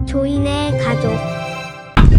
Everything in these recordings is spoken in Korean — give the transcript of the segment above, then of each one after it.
조인의 가족.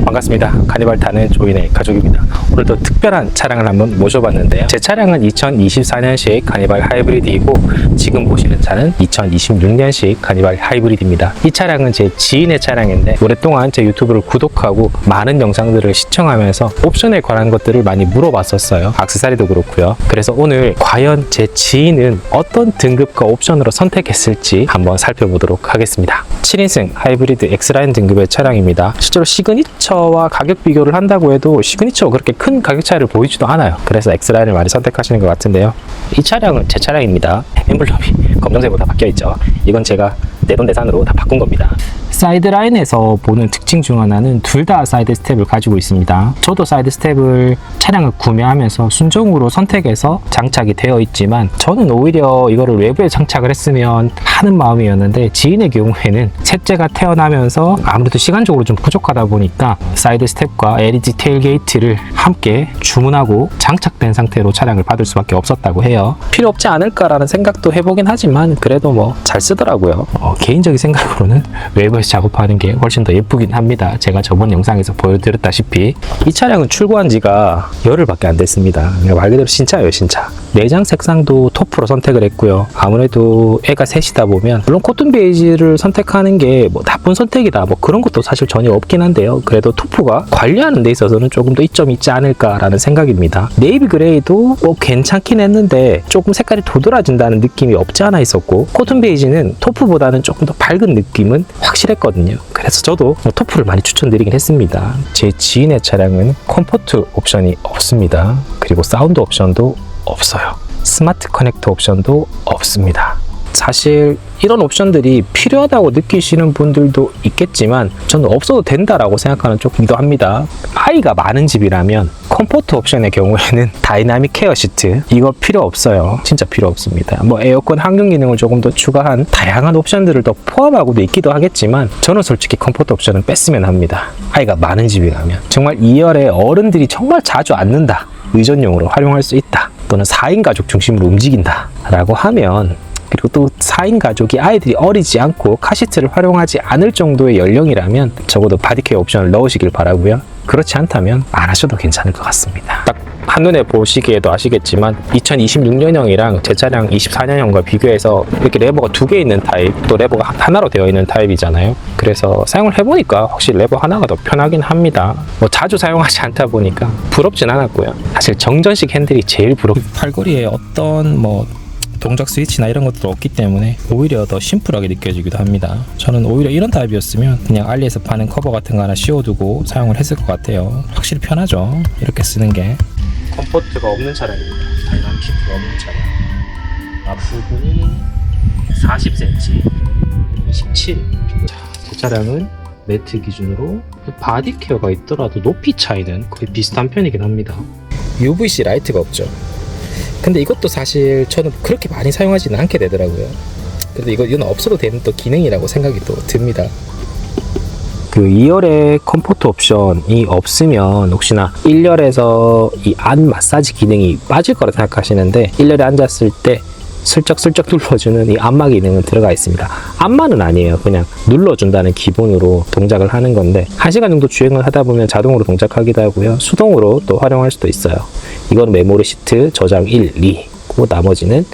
반갑습니다. 카니발 타는 조인의 가족입니다. 오늘도 특별한 차량을 한번 모셔봤는데요. 제 차량은 2024년식 카니발 하이브리드이고 지금 보시는 차는 2026년식 카니발 하이브리드입니다. 이 차량은 제 지인의 차량인데 오랫동안 제 유튜브를 구독하고 많은 영상들을 시청하면서 옵션에 관한 것들을 많이 물어봤었어요. 액세서리도 그렇고요. 그래서 오늘 과연 제 지인은 어떤 등급과 옵션으로 선택했을지 한번 살펴보도록 하겠습니다. 7인승 하이브리드 X라인 등급의 차량입니다. 실제로 시그니처와 가격 비교를 한다고 해도 시그니처가 그렇게 큰 가격 차이를 보이지도 않아요. 그래서 X라인을 많이 선택하시는 것 같은데요. 이 차량은 제 차량입니다. 엠블럼이 검정색으로 다 바뀌어있죠. 이건 제가 내돈내산으로 다 바꾼 겁니다. 사이드라인에서 보는 특징 중 하나는 둘 다 사이드 스텝을 가지고 있습니다. 저도 사이드 스텝을 차량을 구매하면서 순정으로 선택해서 장착이 되어 있지만 저는 오히려 이거를 외부에 장착을 했으면 하는 마음이었는데 지인의 경우에는 셋째가 태어나면서 아무래도 시간적으로 좀 부족하다 보니까 사이드 스텝과 LED 테일게이트를 함께 주문하고 장착된 상태로 차량을 받을 수밖에 없었다고 해요. 필요 없지 않을까라는 생각도 해보긴 하지만 그래도 뭐 잘 쓰더라고요. 개인적인 생각으로는 외부에서 작업하는 게 훨씬 더 예쁘긴 합니다. 제가 저번 영상에서 보여드렸다시피 이 차량은 출고한 지가 열흘밖에 안 됐습니다. 말 그대로 신차예요, 신차. 내장 색상도 토프로 선택을 했고요. 아무래도 애가 셋이다 보면 물론 코튼 베이지를 선택하는 게 뭐 나쁜 선택이다 뭐 그런 것도 사실 전혀 없긴 한데요. 그래도 토프가 관리하는 데 있어서는 조금 더 이점이 있지 않을까라는 생각입니다. 네이비 그레이도 뭐 괜찮긴 했는데 조금 색깔이 도드라진다는 느낌이 없지 않아 있었고 코튼 베이지는 토프보다는 조금 더 밝은 느낌은 확실했거든요. 그래서 저도 토프를 많이 추천드리긴 했습니다. 제 지인의 차량은 컴포트 옵션이 없습니다. 그리고 사운드 옵션도 없어요. 스마트 커넥터 옵션도 없습니다. 사실 이런 옵션들이 필요하다고 느끼시는 분들도 있겠지만 저는 없어도 된다라고 생각하는 쪽이기도 합니다. 아이가 많은 집이라면 컴포트 옵션의 경우에는 다이나믹 케어 시트 이거 필요 없어요. 진짜 필요 없습니다. 뭐 에어컨 환경 기능을 조금 더 추가한 다양한 옵션들을 더 포함하고도 있기도 하겠지만 저는 솔직히 컴포트 옵션은 뺐으면 합니다. 아이가 많은 집이라면 정말 2열에 어른들이 정말 자주 앉는다, 의전용으로 활용할 수 있다, 또는 4인 가족 중심으로 움직인다 라고 하면, 그리고 또 4인 가족이 아이들이 어리지 않고 카시트를 활용하지 않을 정도의 연령이라면 적어도 바디케어 옵션을 넣으시길 바라고요. 그렇지 않다면 안 하셔도 괜찮을 것 같습니다. 딱 한눈에 보시기에도 아시겠지만 2026년형이랑 제 차량 24년형과 비교해서 이렇게 레버가 두 개 있는 타입, 또 레버가 하나로 되어 있는 타입이잖아요. 그래서 사용을 해보니까 확실히 레버 하나가 더 편하긴 합니다. 뭐 자주 사용하지 않다 보니까 부럽진 않았고요. 사실 정전식 핸들이 제일 팔걸이에 어떤 뭐 동작 스위치나 이런 것도 없기 때문에 오히려 더 심플하게 느껴지기도 합니다. 저는 오히려 이런 타입이었으면 그냥 알리에서 파는 커버 같은 거 하나 씌워두고 사용을 했을 것 같아요. 확실히 편하죠, 이렇게 쓰는 게. 컴포트가 없는 차량입니다. 다이나믹 시트가 없는 차량. 앞부분이 40cm, 27. 제 차량은 매트 기준으로 바디 케어가 있더라도 높이 차이는 거의 비슷한 편이긴 합니다. UVC 라이트가 없죠. 근데 이것도 사실 저는 그렇게 많이 사용하지는 않게 되더라고요. 그래도 이건 없어도 되는 또 기능이라고 생각이 또 듭니다. 그 2열에 컴포트 옵션이 없으면 혹시나 1열에서 이 안 마사지 기능이 빠질 거라 생각하시는데 1열에 앉았을 때 슬쩍슬쩍 눌러주는 이 안마 기능은 들어가 있습니다. 안마는 아니에요. 그냥 눌러준다는 기본으로 동작을 하는 건데 1시간 정도 주행을 하다 보면 자동으로 동작하기도 하고요. 수동으로 또 활용할 수도 있어요. 이거는 메모리 시트 저장 1, 2, 그 나머지는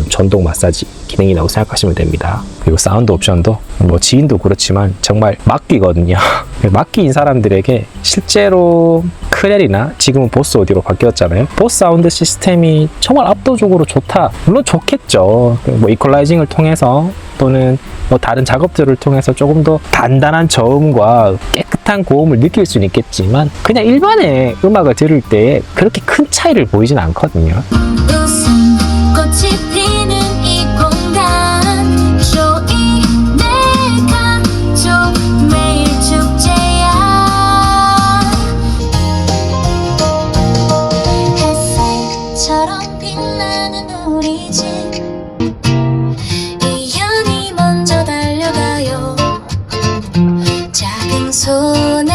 전동 마사지 기능이라고 생각하시면 됩니다. 그리고 사운드 옵션도 뭐 지인도 그렇지만 정말 막귀거든요. 막귀인 사람들에게 실제로 크렐이나 지금은 보스 오디오로 바뀌었잖아요. 보스 사운드 시스템이 정말 압도적으로 좋다, 물론 좋겠죠. 뭐 이퀄라이징을 통해서 또는 뭐 다른 작업들을 통해서 조금 더 단단한 저음과 깨끗한 고음을 느낄 수는 있겠지만 그냥 일반의 음악을 들을 때 그렇게 큰 차이를 보이진 않거든요. 꽃이 피는 이 공간 조인의 가족 매일 축제야. 햇살처럼 빛나는 우리 집 이연이 먼저 달려가요. 작은 손에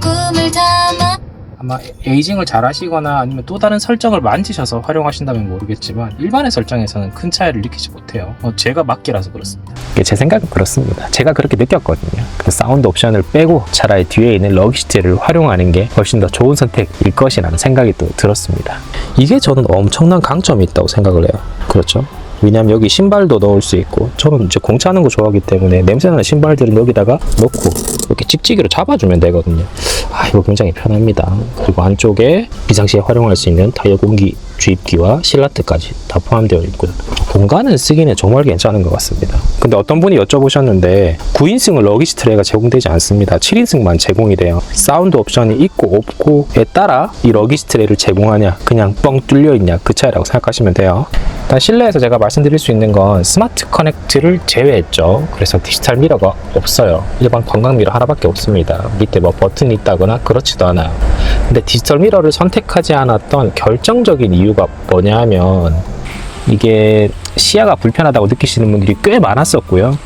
꿈을 담아 아마 에이징을 잘 하시거나 아니면 또 다른 설정을 만지셔서 활용하신다면 모르겠지만 일반의 설정에서는 큰 차이를 느끼지 못해요. 제가 맞기라서 그렇습니다. 제 생각은 그렇습니다. 제가 그렇게 느꼈거든요. 그 사운드 옵션을 빼고 차라리 뒤에 있는 러기시트를 활용하는 게 훨씬 더 좋은 선택일 것이라는 생각이 또 들었습니다. 이게 저는 엄청난 강점이 있다고 생각을 해요. 그렇죠? 왜냐면 여기 신발도 넣을 수 있고, 저는 이제 공차하는 거 좋아하기 때문에 냄새나는 신발들은 여기다가 넣고 이렇게 찍찍이로 잡아주면 되거든요. 이거 굉장히 편합니다. 그리고 안쪽에 비상시에 활용할 수 있는 타이어 공기 주입기와 실라트까지 다 포함되어 있고요. 공간은 쓰기는 정말 괜찮은 것 같습니다. 근데 어떤 분이 여쭤보셨는데 9인승은 러기지 트레이가 제공되지 않습니다. 7인승만 제공이 돼요. 사운드 옵션이 있고 없고에 따라 이 러기지 트레이를 제공하냐 그냥 뻥 뚫려 있냐 그 차이라고 생각하시면 돼요. 일단 실내에서 제가 말씀드릴 수 있는 건 스마트 커넥트를 제외했죠. 그래서 디지털 미러가 없어요. 일반 관광 미러 하나밖에 없습니다. 밑에 뭐 버튼이 있다거나 그렇지도 않아요. 근데 디지털 미러를 선택하지 않았던 결정적인 이유가 뭐냐면 이게 시야가 불편하다고 느끼시는 분들이 꽤 많았었고요.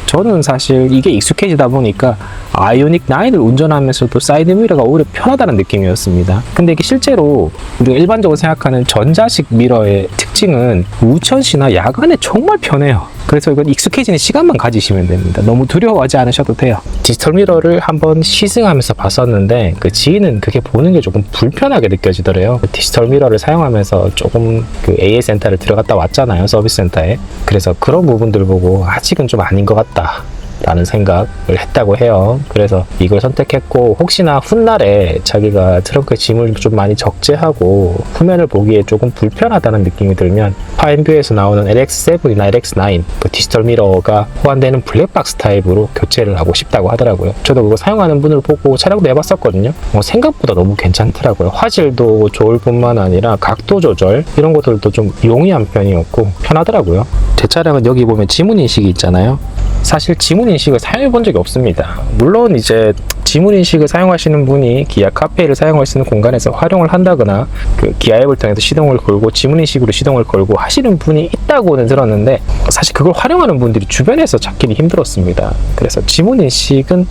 저는 사실 이게 익숙해지다 보니까 아이오닉 9을 운전하면서도 사이드 미러가 오히려 편하다는 느낌이었습니다. 근데 이게 실제로 우리가 일반적으로 생각하는 전자식 미러의 특징은 우천시나 야간에 정말 편해요. 그래서 이건 익숙해지는 시간만 가지시면 됩니다. 너무 두려워하지 않으셔도 돼요. 디지털 미러를 한번 시승하면서 봤었는데 그 지인은 그게 보는 게 조금 불편하게 느껴지더래요. 디지털 미러를 사용하면서 조금 그 AA 센터를 들어갔다 왔잖아요. 서비스 센터에. 그래서 그런 부분들 보고 아직은 좀 아닌 것 같다 라는 생각을 했다고 해요. 그래서 이걸 선택했고, 혹시나 훗날에 자기가 트렁크에 짐을 좀 많이 적재하고 후면을 보기에 조금 불편하다는 느낌이 들면 파인뷰에서 나오는 LX7이나 LX9 그 디지털 미러가 호환되는 블랙박스 타입으로 교체를 하고 싶다고 하더라고요. 저도 그거 사용하는 분을 보고 촬영도 해봤었거든요. 생각보다 너무 괜찮더라고요. 화질도 좋을 뿐만 아니라 각도 조절 이런 것들도 좀 용이한 편이었고 편하더라고요. 제 차량은 여기 보면 지문 인식이 있잖아요. 사실 지문 인식을 사용해 본 적이 없습니다. 물론 이제 지문 인식을 사용하시는 분이 기아 카페이를 사용할 수 있는 공간에서 활용을 한다거나 그 기아 앱을 통해서 시동을 걸고 지문 인식으로 시동을 걸고 하시는 분이 있다고는 들었는데 사실 그걸 활용하는 분들이 주변에서 찾기는 힘들었습니다. 그래서 지문 인식은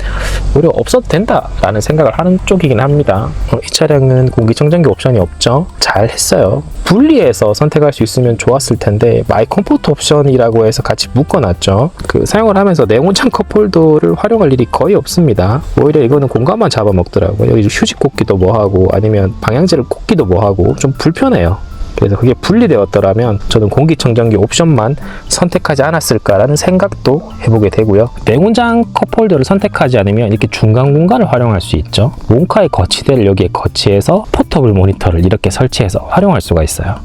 오히려 없어도 된다라는 생각을 하는 쪽이긴 합니다. 이 차량은 공기청정기 옵션이 없죠. 잘 했어요. 분리해서 선택할 수 있으면 좋았을 텐데 마이 컴포트 옵션이라고 해서 같이 묶어놨죠. 그 사용을 하면서 네모창 컵홀더를 활용할 일이 거의 없습니다. 오히려 이거는 공간만 잡아먹더라고요. 여기 휴지 꽂기도 뭐하고 아니면 방향제를 꽂기도 뭐하고 좀 불편해요. 그래서 그게 분리되었더라면 저는 공기청정기 옵션만 선택하지 않았을까라는 생각도 해보게 되고요. 내군장 컵홀더를 선택하지 않으면 이렇게 중간 공간을 활용할 수 있죠. 몽카의 거치대를 여기에 거치해서 포터블 모니터를 이렇게 설치해서 활용할 수가 있어요.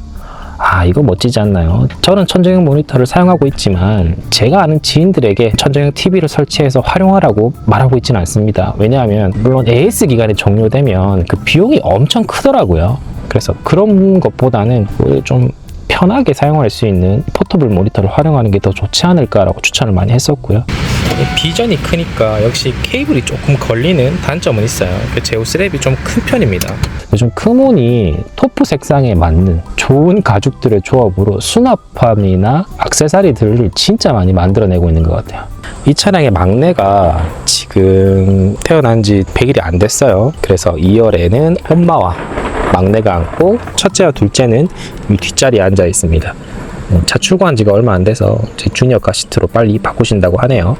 이거 멋지지 않나요? 저는 천정형 모니터를 사용하고 있지만 제가 아는 지인들에게 천정형 TV를 설치해서 활용하라고 말하고 있지는 않습니다. 왜냐하면 물론 AS 기간이 종료되면 그 비용이 엄청 크더라고요. 그래서 그런 것보다는 오히려 좀 편하게 사용할 수 있는 포터블 모니터를 활용하는 게 더 좋지 않을까라고 추천을 많이 했었고요. 비전이 크니까 역시 케이블이 조금 걸리는 단점은 있어요. 그 제우스 랩이 좀 큰 편입니다. 요즘 크몬이 토프 색상에 맞는 좋은 가죽들의 조합으로 수납함이나 액세서리들을 진짜 많이 만들어내고 있는 것 같아요. 이 차량의 막내가 지금 태어난 지 100일이 안 됐어요. 그래서 2열에는 엄마와 막내가 앉고 첫째와 둘째는 이 뒷자리에 앉아 있습니다. 차 출고한 지가 얼마 안 돼서 제 주니어카 시트로 빨리 바꾸신다고 하네요.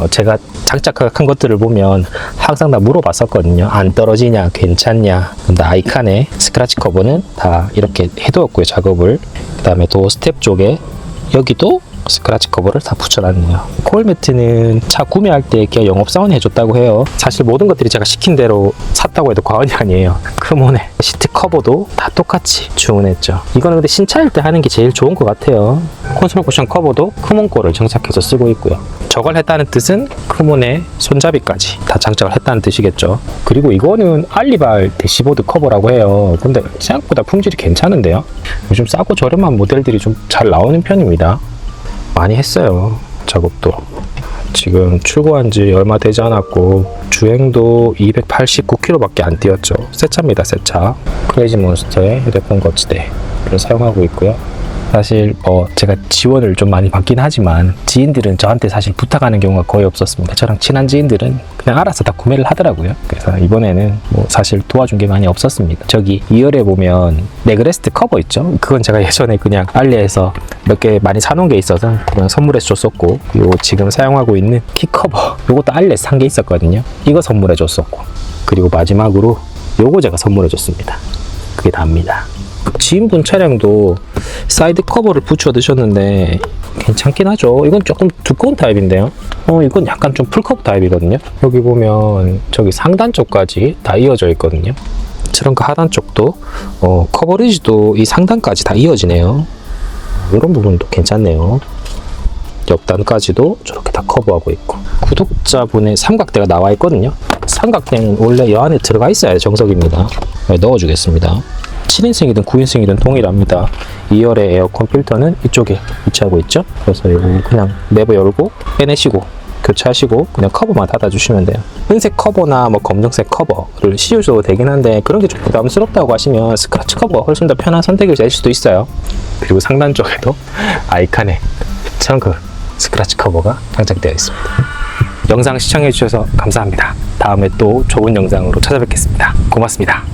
제가 장착한 것들을 보면 항상 다 물어봤었거든요. 안 떨어지냐, 괜찮냐. 근데 아이칸의 스크래치 커버는 다 이렇게 해두었고요, 작업을. 그 다음에 도어 스텝 쪽에 여기도 스크래치 커버를 다 붙여놨네요. 코일 매트는 차 구매할 때 기아 영업사원이 해줬다고 해요. 사실 모든 것들이 제가 시킨 대로 샀다고 해도 과언이 아니에요. 크몬의 시트 커버도 다 똑같이 주문했죠. 이거는 근데 신차일 때 하는 게 제일 좋은 것 같아요. 콘솔 쿠션 커버도 크몬 거를 장착해서 쓰고 있고요. 저걸 했다는 뜻은 크몬의 손잡이까지 다 장착을 했다는 뜻이겠죠. 그리고 이거는 알리발 대시보드 커버라고 해요. 근데 생각보다 품질이 괜찮은데요. 요즘 싸고 저렴한 모델들이 좀 잘 나오는 편입니다. 많이 했어요, 작업도. 지금 출고한 지 얼마 되지 않았고 주행도 289km밖에 안 뛰었죠. 새 차입니다, 새 차. 크레이지 몬스터의 휴대폰 거치대를 사용하고 있고요. 사실 제가 지원을 좀 많이 받긴 하지만 지인들은 저한테 사실 부탁하는 경우가 거의 없었습니다. 저랑 친한 지인들은 그냥 알아서 다 구매를 하더라고요. 그래서 이번에는 뭐 사실 도와준 게 많이 없었습니다. 저기 2열에 보면 네그레스트 커버 있죠? 그건 제가 예전에 그냥 알리에서 몇 개 많이 사놓은 게 있어서 그냥 선물해서 줬었고, 요 지금 사용하고 있는 키 커버, 요것도 알리에서 산 게 있었거든요. 이거 선물해 줬었고, 그리고 마지막으로 요거 제가 선물해 줬습니다. 그게 다입니다. 지인분 차량도 사이드 커버를 붙여 드셨는데 괜찮긴 하죠. 이건 조금 두꺼운 타입인데요. 이건 약간 좀 풀커브 타입이거든요. 여기 보면 저기 상단 쪽까지 다 이어져 있거든요. 트렁크 하단 쪽도 커버리지도 이 상단까지 다 이어지네요. 이런 부분도 괜찮네요. 옆단까지도 저렇게 다 커버하고 있고, 구독자분의 삼각대가 나와 있거든요. 삼각대는 원래 이 안에 들어가 있어야 정석입니다. 넣어주겠습니다. 7인승이든 9인승이든 동일합니다. 2열의 에어컨 필터는 이쪽에 위치하고 있죠. 그래서 이거 그냥 내부 열고 빼내시고 교체하시고 그냥 커버만 닫아주시면 돼요. 흰색 커버나 뭐 검정색 커버를 씌우셔도 되긴 한데, 그런 게 좀 부담스럽다고 하시면 스크래치 커버가 훨씬 더 편한 선택이 될 수도 있어요. 그리고 상단 쪽에도 아이칸의 트렁크 스크래치 커버가 장착되어 있습니다. 영상 시청해주셔서 감사합니다. 다음에 또 좋은 영상으로 찾아뵙겠습니다. 고맙습니다.